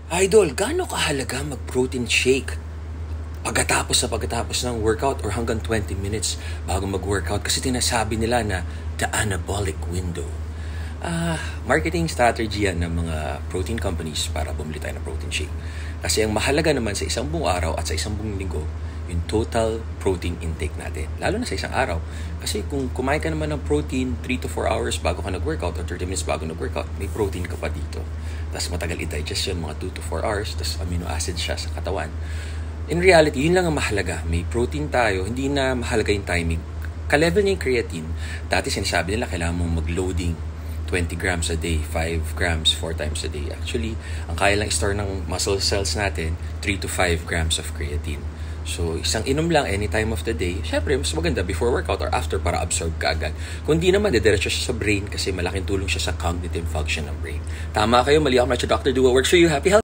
Idol, gaano kahalaga mag-protein shake? Pagkatapos ng workout or hanggang 20 minutes bago mag-workout kasi tinasabi nila na the anabolic window. Marketing strategy yan ng mga protein companies para bumili tayo ng protein shake. Kasi ang mahalaga naman sa isang buong araw at sa isang buong linggo, yung total protein intake natin. Lalo na sa isang araw. Kasi kung kumain ka naman ng protein 3 to 4 hours bago ka nag-workout or 30 minutes bago nag-workout, may protein ka pa dito. Tapos matagal i-digest yun, mga 2 to 4 hours, tapos amino acid siya sa katawan. In reality, yun lang ang mahalaga. May protein tayo, hindi na mahalaga yung timing. Ka-level niya yung creatine. Dati sinasabi nila kailangan mong mag-loading 20 grams a day, 5 grams, 4 times a day. Actually, ang kaya lang store ng muscle cells natin, 3 to 5 grams of creatine. So, isang inom lang any time of the day. Syempre, mas maganda before workout or after para absorb ka agad. Kung di naman, dediretso siya sa brain kasi malaking tulong siya sa cognitive function ng brain. Tama kayo, mali ako, Dr. Do what works for you. Happy health!